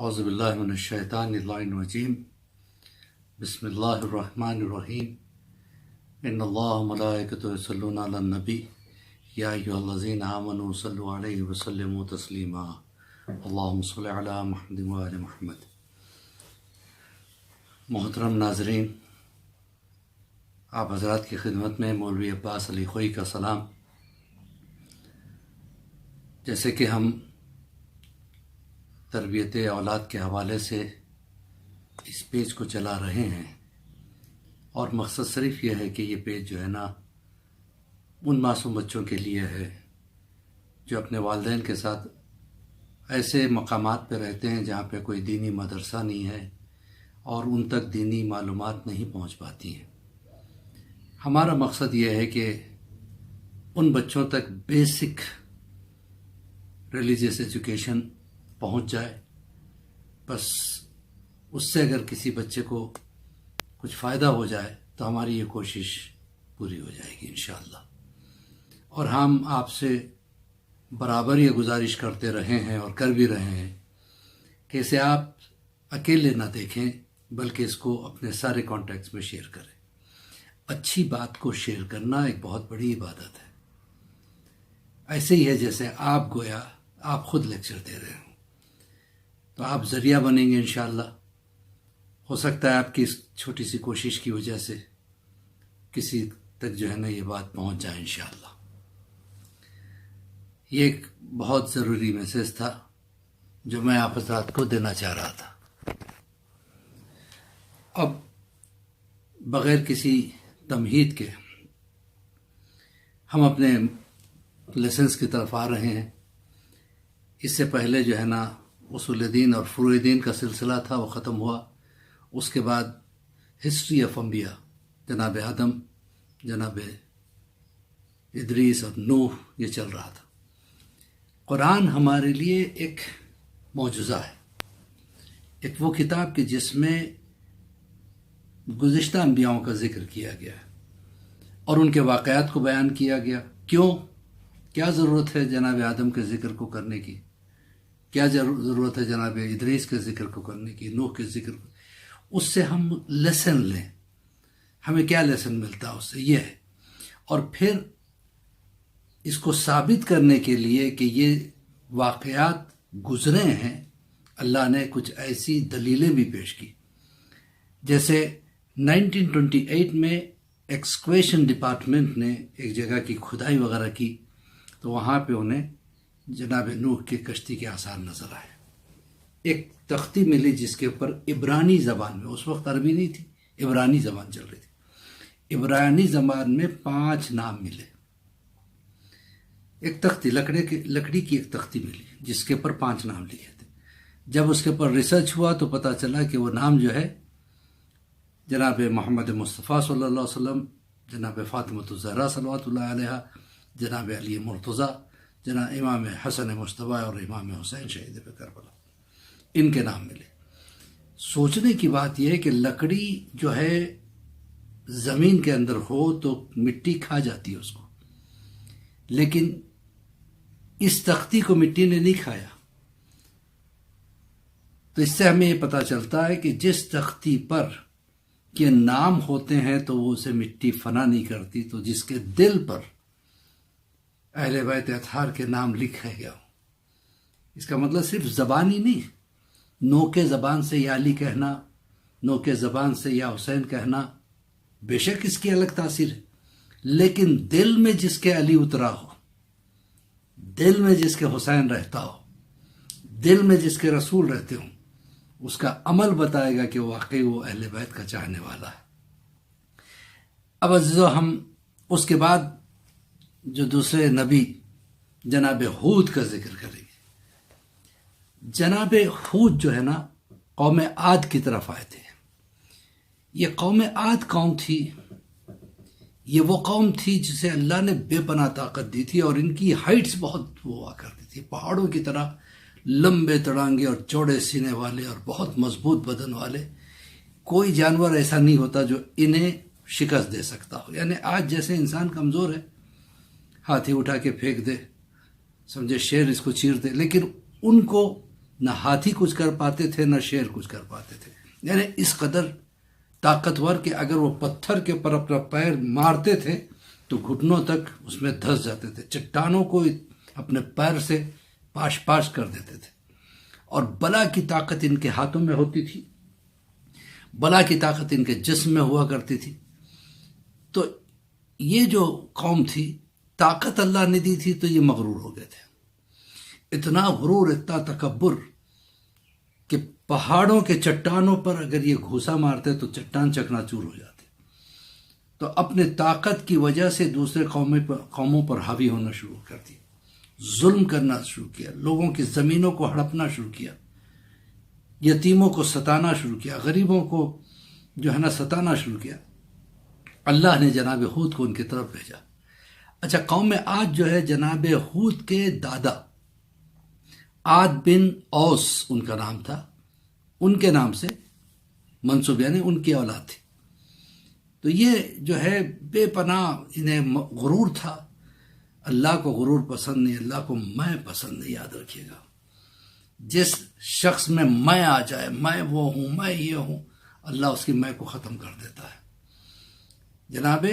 اعوذ باللہ من الشیطان الرجیم بسم اللہ الرحمن الرحیم ان اللہ وملائکتہ یصلون علی النبی یا ایھا الذین آمنوا صلوا علیہ وسلموا تسلیما اللہم صل علی محمد وآل محمد۔ محترم ناظرین، آپ حضرات کی خدمت میں مولوی عباس علی خوئی کا سلام۔ جیسے کہ ہم تربیت اولاد کے حوالے سے اس پیج کو چلا رہے ہیں، اور مقصد صرف یہ ہے کہ یہ پیج جو ہے نا ان معصوم بچوں کے لیے ہے جو اپنے والدین کے ساتھ ایسے مقامات پہ رہتے ہیں جہاں پہ کوئی دینی مدرسہ نہیں ہے اور ان تک دینی معلومات نہیں پہنچ پاتی ہیں۔ ہمارا مقصد یہ ہے کہ ان بچوں تک بیسک ریلیجیس ایجوکیشن پہنچ جائے، بس اس سے اگر کسی بچے کو کچھ فائدہ ہو جائے تو ہماری یہ کوشش پوری ہو جائے گی انشاءاللہ۔ اور ہم آپ سے برابر یہ گزارش کرتے رہے ہیں اور کر بھی رہے ہیں کہ اسے آپ اکیلے نہ دیکھیں بلکہ اس کو اپنے سارے کانٹیکٹس میں شیئر کریں۔ اچھی بات کو شیئر کرنا ایک بہت بڑی عبادت ہے۔ ایسے ہی ہے جیسے آپ گویا آپ خود لیکچر دے رہے ہوں، تو آپ ذریعہ بنیں گے انشاءاللہ۔ ہو سکتا ہے آپ کی اس چھوٹی سی کوشش کی وجہ سے کسی تک جو ہے نا یہ بات پہنچ جائے انشاءاللہ۔ یہ ایک بہت ضروری میسیج تھا جو میں آپ حضرات کو دینا چاہ رہا تھا۔ اب بغیر کسی تمہید کے ہم اپنے لیسنس کی طرف آ رہے ہیں۔ اس سے پہلے جو ہے نا اصول دین اور فروع دین کا سلسلہ تھا، وہ ختم ہوا۔ اس کے بعد ہسٹری آف انبیاء، جناب آدم، جناب ادریس اور نوح، یہ چل رہا تھا۔ قرآن ہمارے لیے ایک معجزہ ہے، ایک وہ کتاب کہ جس میں گزشتہ انبیاؤں کا ذکر کیا گیا ہے اور ان کے واقعات کو بیان کیا گیا۔ کیا ضرورت ہے جناب آدم کے ذکر کو کرنے کی؟ کیا ضرورت ہے جناب ادریس کے ذکر کو کرنے کی، نوح کے ذکر کو؟ اس سے ہم لیسن لیں، ہمیں کیا لیسن ملتا ہے اس سے، یہ ہے۔ اور پھر اس کو ثابت کرنے کے لیے کہ یہ واقعات گزرے ہیں، اللہ نے کچھ ایسی دلیلیں بھی پیش کی۔ جیسے 1928 میں ایکسکویشن ڈپارٹمنٹ نے ایک جگہ کی کھدائی وغیرہ کی تو وہاں پہ انہیں جناب نوح کی کشتی کے آثار نظر آئے۔ ایک تختی ملی جس کے اوپر عبرانی زبان میں، اس وقت عربی نہیں تھی، عبرانی زبان چل رہی تھی، عبرانی زبان میں 5 نام ملے۔ ایک تختی لکڑی کی ایک تختی ملی جس کے اوپر 5 نام لکھے تھے۔ جب اس کے اوپر ریسرچ ہوا تو پتہ چلا کہ وہ نام جو ہے جناب محمد مصطفیٰ صلی اللہ علیہ وسلم، جناب فاطمہ الزہرا صلوات اللہ علیہا، جناب علی مرتضیٰ، جناب امام حسن مجتبی اور امام حسین شہید کربلا، ان کے نام ملے۔ سوچنے کی بات یہ ہے کہ لکڑی جو ہے زمین کے اندر ہو تو مٹی کھا جاتی ہے اس کو، لیکن اس تختی کو مٹی نے نہیں کھایا۔ تو اس سے ہمیں یہ پتہ چلتا ہے کہ جس تختی پر کے نام ہوتے ہیں تو وہ اسے مٹی فنا نہیں کرتی، تو جس کے دل پر اہل بیت اطہار کے نام لکھا گیا ہو، اس کا مطلب صرف زبانی نہیں، نو کے زبان سے یا علی کہنا، نو کے زبان سے یا حسین کہنا، بے شک اس کی الگ تاثیر ہے، لیکن دل میں جس کے علی اترا ہو، دل میں جس کے حسین رہتا ہو، دل میں جس کے رسول رہتے ہوں، اس کا عمل بتائے گا کہ واقعی وہ اہل بیت کا چاہنے والا ہے۔ اب عزیزو، ہم اس کے بعد جو دوسرے نبی جناب ہود کا ذکر کریں گے۔ جناب ہود جو ہے نا قوم عاد کی طرف آئے تھے۔ یہ قوم عاد قوم تھی، یہ وہ قوم تھی جسے اللہ نے بے پناہ طاقت دی تھی، اور ان کی ہائٹس بہت ہوا کرتی تھی، پہاڑوں کی طرح لمبے تڑانگے اور چوڑے سینے والے اور بہت مضبوط بدن والے۔ کوئی جانور ایسا نہیں ہوتا جو انہیں شکست دے سکتا ہو۔ یعنی آج جیسے انسان کمزور ہے، ہاتھی اٹھا کے پھینک دے، سمجھے شیر اس کو چیر دے، لیکن ان کو نہ ہاتھی کچھ کر پاتے تھے نہ شیر کچھ کر پاتے تھے، یعنی اس قدر طاقتور کہ اگر وہ پتھر کے پر اپنا پیر مارتے تھے تو گھٹنوں تک اس میں دھس جاتے تھے، چٹانوں کو اپنے پیر سے پاش پاش کر دیتے تھے، اور بلا کی طاقت ان کے ہاتھوں میں ہوتی تھی، بلا کی طاقت ان کے جسم میں ہوا کرتی تھی۔ تو یہ جو قوم تھی، طاقت اللہ نے دی تھی تو یہ مغرور ہو گئے تھے، اتنا غرور، اتنا تکبر کہ پہاڑوں کے چٹانوں پر اگر یہ گھوسا مارتے تو چٹان چکنا چور ہو جاتے، تو اپنے طاقت کی وجہ سے دوسرے قوموں پر حاوی ہونا شروع کر دی، ظلم کرنا شروع کیا، لوگوں کی زمینوں کو ہڑپنا شروع کیا، یتیموں کو ستانا شروع کیا، غریبوں کو جو ہے نا ستانا شروع کیا۔ اللہ نے جناب ہود کو ان کی طرف بھیجا۔ اچھا، قوم عاد جو ہے جناب ہود کے دادا عاد بن اوس ان کا نام تھا، ان کے نام سے منسوب، یعنی ان کی اولاد تھی۔ تو یہ جو ہے بے پناہ انہیں غرور تھا، اللہ کو غرور پسند نہیں، اللہ کو میں پسند نہیں، یاد رکھیے گا۔ جس شخص میں میں آ جائے، میں وہ ہوں، میں یہ ہوں، اللہ اس کی میں کو ختم کر دیتا ہے۔ جناب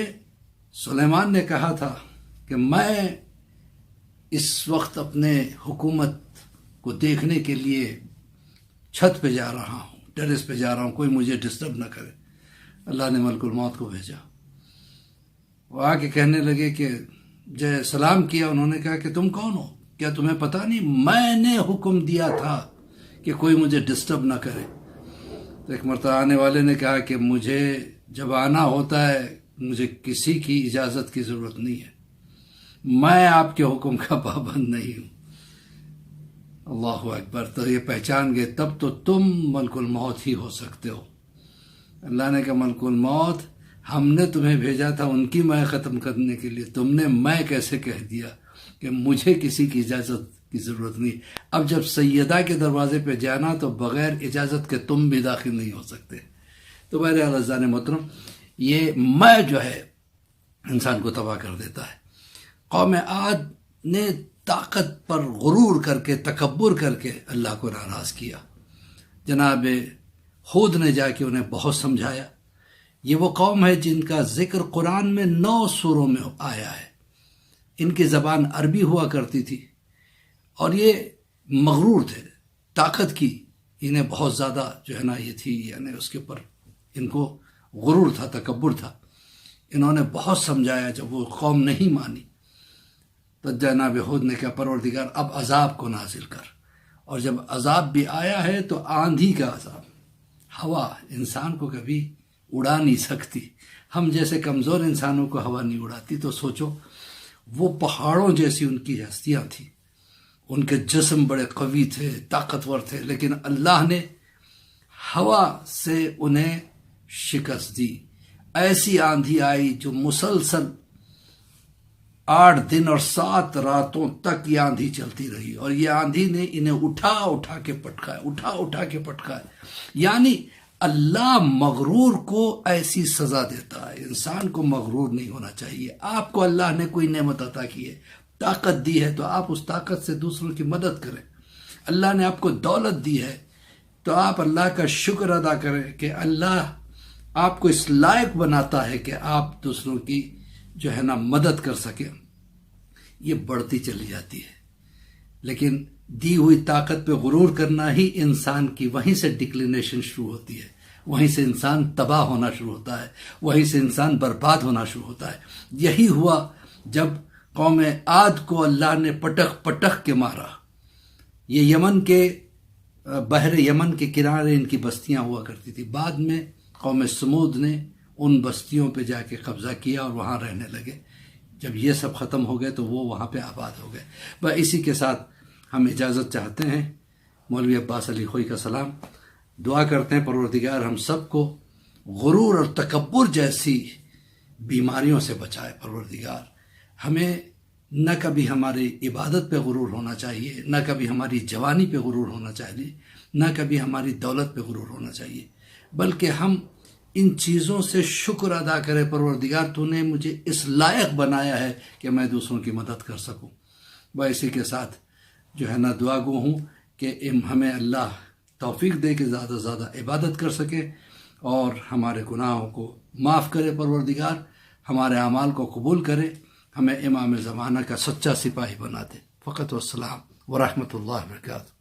سلیمان نے کہا تھا کہ میں اس وقت اپنے حکومت کو دیکھنے کے لیے چھت پہ جا رہا ہوں، ٹیرس پہ جا رہا ہوں، کوئی مجھے ڈسٹرب نہ کرے۔ اللہ نے ملک الموت کو بھیجا، وہ آ کے کہنے لگے کہ سلام کیا، انہوں نے کہا کہ تم کون ہو؟ کیا تمہیں پتہ نہیں میں نے حکم دیا تھا کہ کوئی مجھے ڈسٹرب نہ کرے؟ تو ایک مرتبہ آنے والے نے کہا کہ مجھے جب آنا ہوتا ہے مجھے کسی کی اجازت کی ضرورت نہیں ہے، میں آپ کے حکم کا پابند نہیں ہوں۔ اللہ اکبر! تو یہ پہچان گئے، تب تو تم ملک الموت ہی ہو سکتے ہو۔ اللہ نے کہا ملک الموت ہم نے تمہیں بھیجا تھا ان کی میں ختم کرنے کے لیے، تم نے میں کیسے کہہ دیا کہ مجھے کسی کی اجازت کی ضرورت نہیں۔ اب جب سیدہ کے دروازے پہ جانا تو بغیر اجازت کے تم بھی داخل نہیں ہو سکتے۔ تو بہرحال عزیزان محترم، یہ میں جو ہے انسان کو تباہ کر دیتا ہے۔ قوم عاد نے طاقت پر غرور کر کے، تکبر کر کے اللہ کو ناراض کیا۔ جناب ہود نے جا کے انہیں بہت سمجھایا۔ یہ وہ قوم ہے جن کا ذکر قرآن میں 9 سوروں میں آیا ہے، ان کی زبان عربی ہوا کرتی تھی، اور یہ مغرور تھے، طاقت کی انہیں بہت زیادہ جو ہے نا یہ تھی، یعنی اس کے اوپر ان کو غرور تھا، تکبر تھا۔ انہوں نے بہت سمجھایا، جب وہ قوم نہیں مانی تو جناب ہود نے کہا پروردگار اب عذاب کو نازل کر، اور جب عذاب بھی آیا ہے تو آندھی کا عذاب۔ ہوا انسان کو کبھی اڑا نہیں سکتی، ہم جیسے کمزور انسانوں کو ہوا نہیں اڑاتی، تو سوچو وہ پہاڑوں جیسی ان کی ہستیاں تھیں، ان کے جسم بڑے قوی تھے، طاقتور تھے، لیکن اللہ نے ہوا سے انہیں شکست دی۔ ایسی آندھی آئی جو مسلسل 8 دن اور 7 راتوں تک یہ آندھی چلتی رہی، اور یہ آندھی نے انہیں اٹھا اٹھا کے پٹکایا۔ یعنی اللہ مغرور کو ایسی سزا دیتا ہے، انسان کو مغرور نہیں ہونا چاہیے۔ آپ کو اللہ نے کوئی نعمت عطا کی ہے، طاقت دی ہے، تو آپ اس طاقت سے دوسروں کی مدد کریں۔ اللہ نے آپ کو دولت دی ہے تو آپ اللہ کا شکر ادا کریں کہ اللہ آپ کو اس لائق بناتا ہے کہ آپ دوسروں کی جو ہے نا مدد کر سکیں۔ یہ بڑھتی چلی جاتی ہے، لیکن دی ہوئی طاقت پہ غرور کرنا ہی انسان کی وہیں سے ڈکلینیشن شروع ہوتی ہے، وہیں سے انسان تباہ ہونا شروع ہوتا ہے، وہیں سے انسان برباد ہونا شروع ہوتا ہے۔ یہی ہوا جب قوم عاد کو اللہ نے پٹخ پٹخ کے مارا۔ یہ یمن کے بحر یمن کے کنارے ان کی بستیاں ہوا کرتی تھی، بعد میں قوم سمود نے ان بستیوں پہ جا کے قبضہ کیا اور وہاں رہنے لگے۔ جب یہ سب ختم ہو گئے تو وہ وہاں پہ آباد ہو گئے۔ بس اسی کے ساتھ ہم اجازت چاہتے ہیں۔ مولوی عباس علی خوئی کا سلام، دعا کرتے ہیں پروردگار ہم سب کو غرور اور تکبر جیسی بیماریوں سے بچائے۔ پروردگار ہمیں نہ کبھی ہماری عبادت پہ غرور ہونا چاہیے، نہ کبھی ہماری جوانی پہ غرور ہونا چاہیے، نہ کبھی ہماری دولت پہ غرور ہونا چاہیے، بلکہ ہم ان چیزوں سے شکر ادا کرے پروردگار تو نے مجھے اس لائق بنایا ہے کہ میں دوسروں کی مدد کر سکوں۔ میں اسی کے ساتھ جو ہے نا دعا گو ہوں کہ ہمیں اللہ توفیق دے کہ زیادہ سے زیادہ عبادت کر سکے اور ہمارے گناہوں کو معاف کرے پروردگار، ہمارے اعمال کو قبول کرے، ہمیں امام زمانہ کا سچا سپاہی بنا دے۔ فقط والسلام ورحمۃ اللہ وبرکاتہ۔